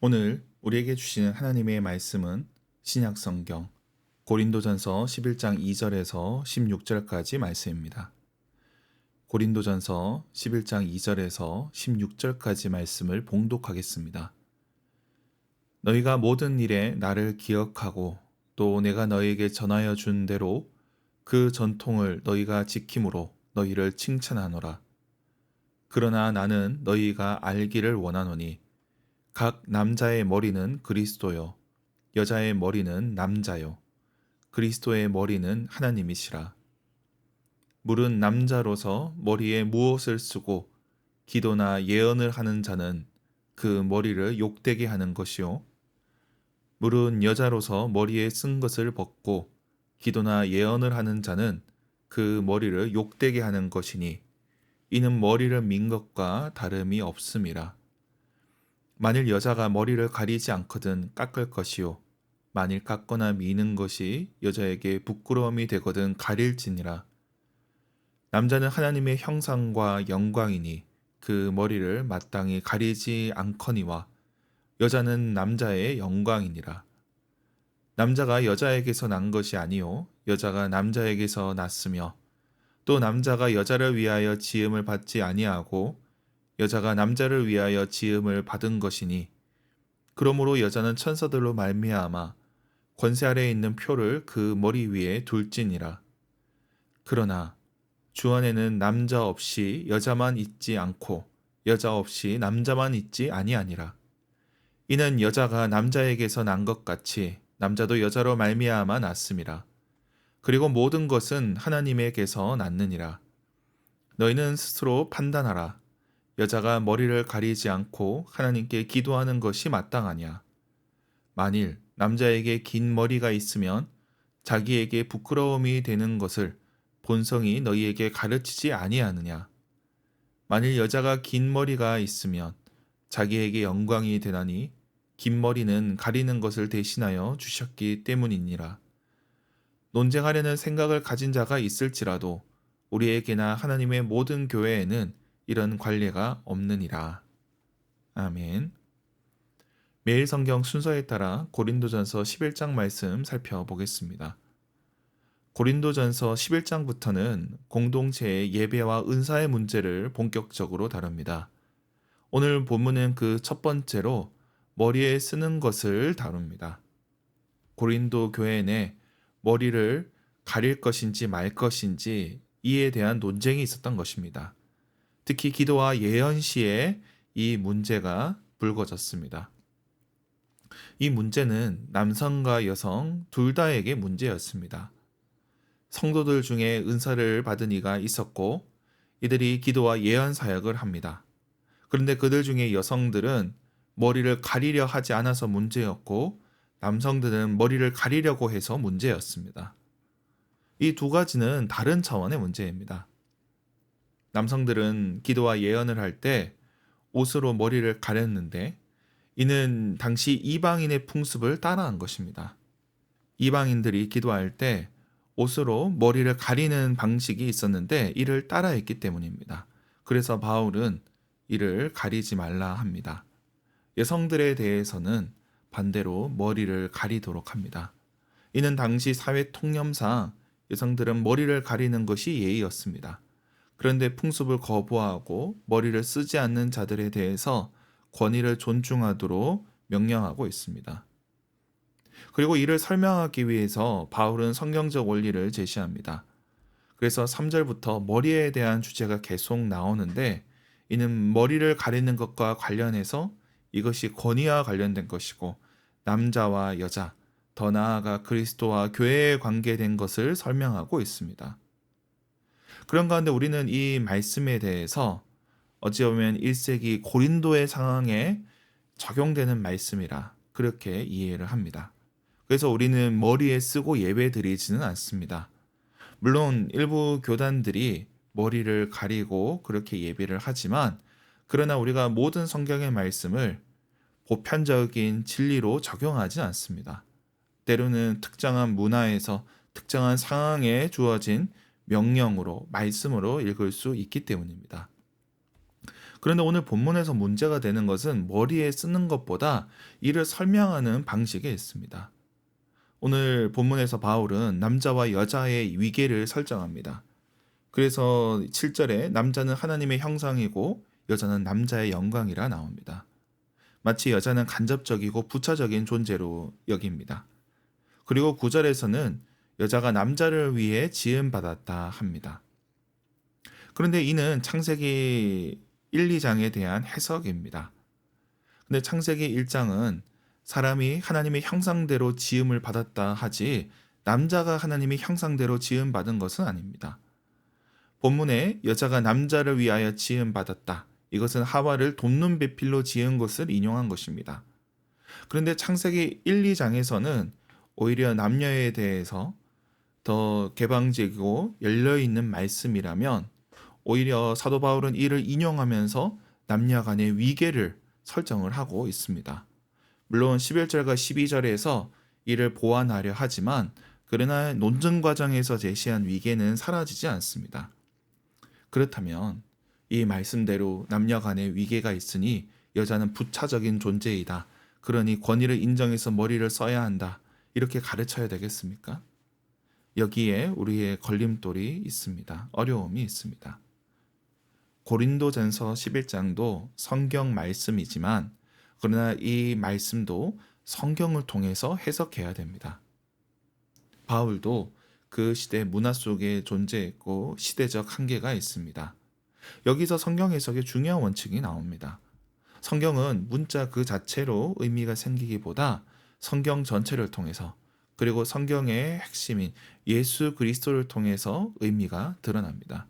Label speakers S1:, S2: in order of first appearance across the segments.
S1: 오늘 우리에게 주시는 하나님의 말씀은 신약성경 고린도전서 11장 2절에서 16절까지 말씀입니다. 고린도전서 11장 2절에서 16절까지 말씀을 봉독하겠습니다. 너희가 모든 일에 나를 기억하고 또 내가 너희에게 전하여 준 대로 그 전통을 너희가 지킴으로 너희를 칭찬하노라. 그러나 나는 너희가 알기를 원하노니 각 남자의 머리는 그리스도요 여자의 머리는 남자요 그리스도의 머리는 하나님이시라. 물은 남자로서 머리에 무엇을 쓰고 기도나 예언을 하는 자는 그 머리를 욕되게 하는 것이요 물은 여자로서 머리에 쓴 것을 벗고 기도나 예언을 하는 자는 그 머리를 욕되게 하는 것이니 이는 머리를 민 것과 다름이 없음이라. 만일 여자가 머리를 가리지 않거든 깎을 것이요 만일 깎거나 미는 것이 여자에게 부끄러움이 되거든 가릴지니라. 남자는 하나님의 형상과 영광이니 그 머리를 마땅히 가리지 않거니와 여자는 남자의 영광이니라. 남자가 여자에게서 난 것이 아니요 여자가 남자에게서 났으며 또 남자가 여자를 위하여 지음을 받지 아니하고 여자가 남자를 위하여 지음을 받은 것이니 그러므로 여자는 천사들로 말미암아 권세 아래에 있는 표를 그 머리 위에 둘지니라. 그러나 주 안에는 남자 없이 여자만 있지 않고 여자 없이 남자만 있지 아니하니라. 이는 여자가 남자에게서 난 것 같이 남자도 여자로 말미암아 났음이라. 그리고 모든 것은 하나님에게서 났느니라. 너희는 스스로 판단하라. 여자가 머리를 가리지 않고 하나님께 기도하는 것이 마땅하냐. 만일 남자에게 긴 머리가 있으면 자기에게 부끄러움이 되는 것을 본성이 너희에게 가르치지 아니하느냐. 만일 여자가 긴 머리가 있으면 자기에게 영광이 되나니 긴 머리는 가리는 것을 대신하여 주셨기 때문이니라. 논쟁하려는 생각을 가진 자가 있을지라도 우리에게나 하나님의 모든 교회에는 이런 관례가 없느니라. 아멘. 매일 성경 순서에 따라 고린도전서 11장 말씀 살펴보겠습니다. 고린도전서 11장부터는 공동체의 예배와 은사의 문제를 본격적으로 다룹니다. 오늘 본문은 그 첫 번째로 머리에 쓰는 것을 다룹니다. 고린도 교회 내 머리를 가릴 것인지 말 것인지 이에 대한 논쟁이 있었던 것입니다. 특히 기도와 예언 시에 이 문제가 불거졌습니다. 이 문제는 남성과 여성 둘 다에게 문제였습니다. 성도들 중에 은사를 받은 이가 있었고 이들이 기도와 예언 사역을 합니다. 그런데 그들 중에 여성들은 머리를 가리려 하지 않아서 문제였고 남성들은 머리를 가리려고 해서 문제였습니다. 이 두 가지는 다른 차원의 문제입니다. 남성들은 기도와 예언을 할 때 옷으로 머리를 가렸는데 이는 당시 이방인의 풍습을 따라한 것입니다. 이방인들이 기도할 때 옷으로 머리를 가리는 방식이 있었는데 이를 따라했기 때문입니다. 그래서 바울은 이를 가리지 말라 합니다. 여성들에 대해서는 반대로 머리를 가리도록 합니다. 이는 당시 사회 통념상 여성들은 머리를 가리는 것이 예의였습니다. 그런데 풍습을 거부하고 머리를 쓰지 않는 자들에 대해서 권위를 존중하도록 명령하고 있습니다. 그리고 이를 설명하기 위해서 바울은 성경적 원리를 제시합니다. 그래서 3절부터 머리에 대한 주제가 계속 나오는데 이는 머리를 가리는 것과 관련해서 이것이 권위와 관련된 것이고 남자와 여자, 더 나아가 그리스도와 교회에 관계된 것을 설명하고 있습니다. 그런 가운데 우리는 이 말씀에 대해서 어찌 보면 1세기 고린도의 상황에 적용되는 말씀이라 그렇게 이해를 합니다. 그래서 우리는 머리에 쓰고 예배 드리지는 않습니다. 물론 일부 교단들이 머리를 가리고 그렇게 예배를 하지만 그러나 우리가 모든 성경의 말씀을 보편적인 진리로 적용하지 않습니다. 때로는 특정한 문화에서 특정한 상황에 주어진 명령으로 말씀으로 읽을 수 있기 때문입니다. 그런데 오늘 본문에서 문제가 되는 것은 머리에 쓰는 것보다 이를 설명하는 방식에 있습니다. 오늘 본문에서 바울은 남자와 여자의 위계를 설정합니다. 그래서 7절에 남자는 하나님의 형상이고 여자는 남자의 영광이라 나옵니다. 마치 여자는 간접적이고 부차적인 존재로 여깁니다. 그리고 9절에서는 여자가 남자를 위해 지음받았다 합니다. 그런데 이는 창세기 1, 2장에 대한 해석입니다. 근데 창세기 1장은 사람이 하나님의 형상대로 지음을 받았다 하지 남자가 하나님의 형상대로 지음받은 것은 아닙니다. 본문에 여자가 남자를 위하여 지음받았다. 이것은 하와를 돕는 배필로 지은 것을 인용한 것입니다. 그런데 창세기 1, 2장에서는 오히려 남녀에 대해서 더 개방적이고 열려있는 말씀이라면 오히려 사도 바울은 이를 인용하면서 남녀 간의 위계를 설정을 하고 있습니다. 물론 11절과 12절에서 이를 보완하려 하지만 그러나 논증 과정에서 제시한 위계는 사라지지 않습니다. 그렇다면 이 말씀대로 남녀 간의 위계가 있으니 여자는 부차적인 존재이다. 그러니 권위를 인정해서 머리를 써야 한다. 이렇게 가르쳐야 되겠습니까? 여기에 우리의 걸림돌이 있습니다. 어려움이 있습니다. 고린도전서 11장도 성경 말씀이지만 그러나 이 말씀도 성경을 통해서 해석해야 됩니다. 바울도 그 시대 문화 속에 존재했고 시대적 한계가 있습니다. 여기서 성경 해석의 중요한 원칙이 나옵니다. 성경은 문자 그 자체로 의미가 생기기보다 성경 전체를 통해서 그리고 성경의 핵심인 예수 그리스도를 통해서 의미가 드러납니다.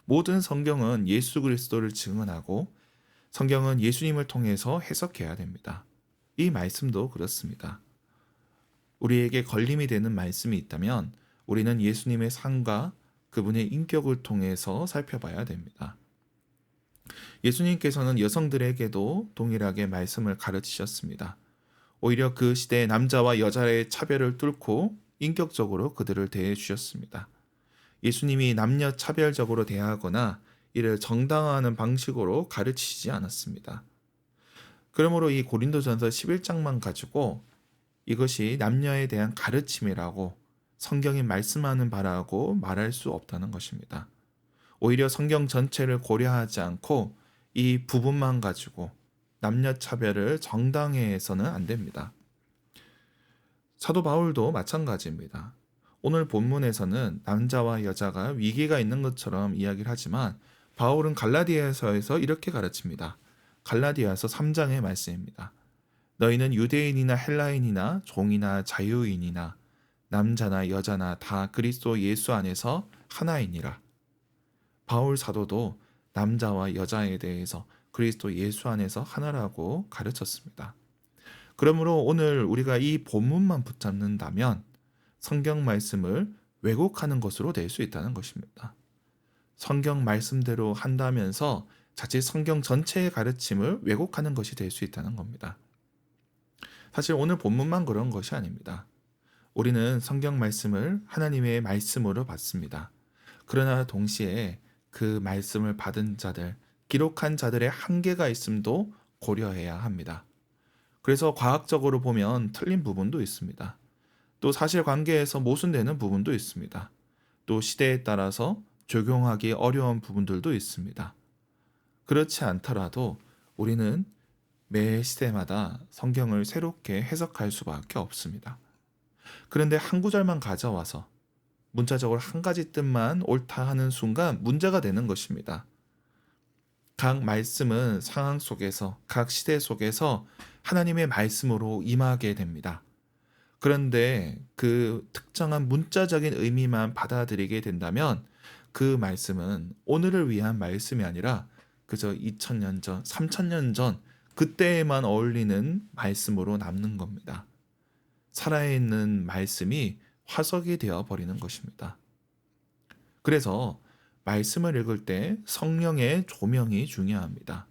S1: 모든 성경은 예수 그리스도를 증언하고 성경은 예수님을 통해서 해석해야 됩니다. 이 말씀도 그렇습니다. 우리에게 걸림이 되는 말씀이 있다면 우리는 예수님의 삶과 그분의 인격을 통해서 살펴봐야 됩니다. 예수님께서는 여성들에게도 동일하게 말씀을 가르치셨습니다. 오히려 그 시대의 남자와 여자의 차별을 뚫고 인격적으로 그들을 대해 주셨습니다. 예수님이 남녀 차별적으로 대하거나 이를 정당화하는 방식으로 가르치지 않았습니다. 그러므로 이 고린도전서 11장만 가지고 이것이 남녀에 대한 가르침이라고 성경이 말씀하는 바라고 말할 수 없다는 것입니다. 오히려 성경 전체를 고려하지 않고 이 부분만 가지고 남녀 차별을 정당화해서는 안 됩니다. 사도 바울도 마찬가지입니다. 오늘 본문에서는 남자와 여자가 위계가 있는 것처럼 이야기를 하지만 바울은 갈라디아서에서 이렇게 가르칩니다. 갈라디아서 3장의 말씀입니다. 너희는 유대인이나 헬라인이나 종이나 자유인이나 남자나 여자나 다 그리스도 예수 안에서 하나이니라. 바울 사도도 남자와 여자에 대해서 그리스도 예수 안에서 하나라고 가르쳤습니다. 그러므로 오늘 우리가 이 본문만 붙잡는다면 성경 말씀을 왜곡하는 것으로 될 수 있다는 것입니다. 성경 말씀대로 한다면서 자칫 성경 전체의 가르침을 왜곡하는 것이 될 수 있다는 겁니다. 사실 오늘 본문만 그런 것이 아닙니다. 우리는 성경 말씀을 하나님의 말씀으로 받습니다. 그러나 동시에 그 말씀을 받은 자들, 기록한 자들의 한계가 있음도 고려해야 합니다. 그래서 과학적으로 보면 틀린 부분도 있습니다. 또 사실관계에서 모순되는 부분도 있습니다. 또 시대에 따라서 적용하기 어려운 부분들도 있습니다. 그렇지 않더라도 우리는 매 시대마다 성경을 새롭게 해석할 수밖에 없습니다. 그런데 한 구절만 가져와서 문자적으로 한 가지 뜻만 옳다 하는 순간 문제가 되는 것입니다. 각 말씀은 상황 속에서, 각 시대 속에서 하나님의 말씀으로 임하게 됩니다. 그런데 그 특정한 문자적인 의미만 받아들이게 된다면 그 말씀은 오늘을 위한 말씀이 아니라 그저 2000년 전, 3000년 전 그때에만 어울리는 말씀으로 남는 겁니다. 살아있는 말씀이 화석이 되어 버리는 것입니다. 그래서 말씀을 읽을 때 성령의 조명이 중요합니다.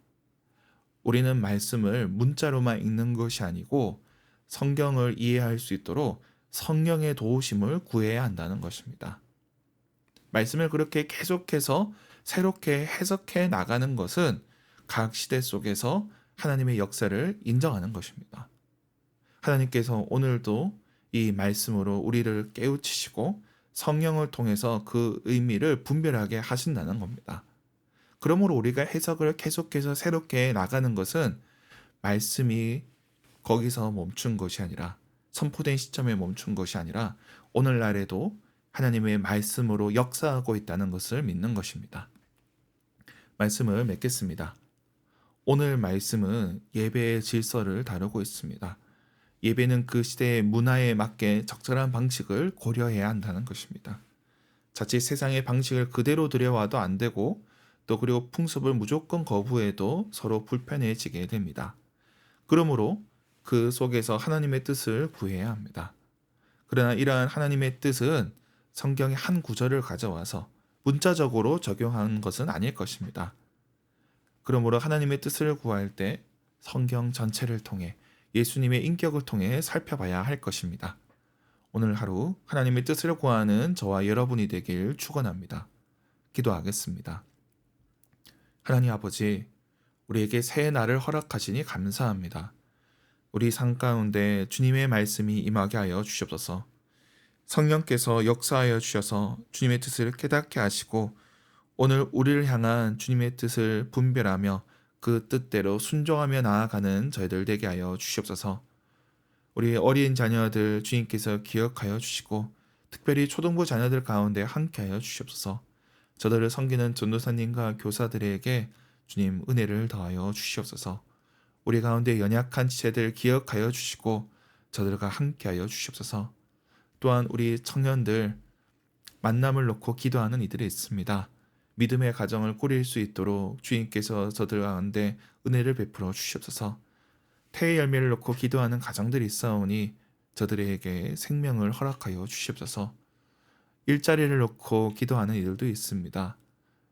S1: 우리는 말씀을 문자로만 읽는 것이 아니고 성경을 이해할 수 있도록 성령의 도우심을 구해야 한다는 것입니다. 말씀을 그렇게 계속해서 새롭게 해석해 나가는 것은 각 시대 속에서 하나님의 역사를 인정하는 것입니다. 하나님께서 오늘도 이 말씀으로 우리를 깨우치시고 성령을 통해서 그 의미를 분별하게 하신다는 겁니다. 그러므로 우리가 해석을 계속해서 새롭게 나가는 것은 말씀이 거기서 멈춘 것이 아니라, 선포된 시점에 멈춘 것이 아니라 오늘날에도 하나님의 말씀으로 역사하고 있다는 것을 믿는 것입니다. 말씀을 맺겠습니다. 오늘 말씀은 예배의 질서를 다루고 있습니다. 예배는 그 시대의 문화에 맞게 적절한 방식을 고려해야 한다는 것입니다. 자칫 세상의 방식을 그대로 들여와도 안 되고, 또 그리고 풍습을 무조건 거부해도 서로 불편해지게 됩니다. 그러므로 그 속에서 하나님의 뜻을 구해야 합니다. 그러나 이러한 하나님의 뜻은 성경의 한 구절을 가져와서 문자적으로 적용하는 것은 아닐 것입니다. 그러므로 하나님의 뜻을 구할 때 성경 전체를 통해 예수님의 인격을 통해 살펴봐야 할 것입니다. 오늘 하루 하나님의 뜻을 구하는 저와 여러분이 되길 축원합니다. 기도하겠습니다. 하나님 아버지, 우리에게 새 날을 허락하시니 감사합니다. 우리 삶 가운데 주님의 말씀이 임하게 하여 주시옵소서. 성령께서 역사하여 주셔서 주님의 뜻을 깨닫게 하시고, 오늘 우리를 향한 주님의 뜻을 분별하며 그 뜻대로 순종하며 나아가는 저희들 되게 하여 주시옵소서. 우리 어린 자녀들 주님께서 기억하여 주시고, 특별히 초등부 자녀들 가운데 함께하여 주시옵소서. 저들을 섬기는 전도사님과 교사들에게 주님 은혜를 더하여 주시옵소서. 우리 가운데 연약한 지체들 기억하여 주시고 저들과 함께하여 주시옵소서. 또한 우리 청년들 만남을 놓고 기도하는 이들이 있습니다. 믿음의 가정을 꾸릴 수 있도록 주님께서 저들 가운데 은혜를 베풀어 주시옵소서. 태의 열매를 놓고 기도하는 가정들이 있사오니 저들에게 생명을 허락하여 주시옵소서. 일자리를 놓고 기도하는 이들도 있습니다.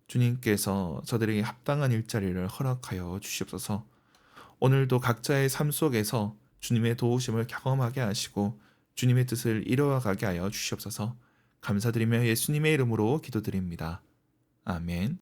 S1: 주님께서 저들에게 합당한 일자리를 허락하여 주시옵소서. 오늘도 각자의 삶 속에서 주님의 도우심을 경험하게 하시고 주님의 뜻을 이루어가게 하여 주시옵소서. 감사드리며 예수님의 이름으로 기도드립니다. 아멘.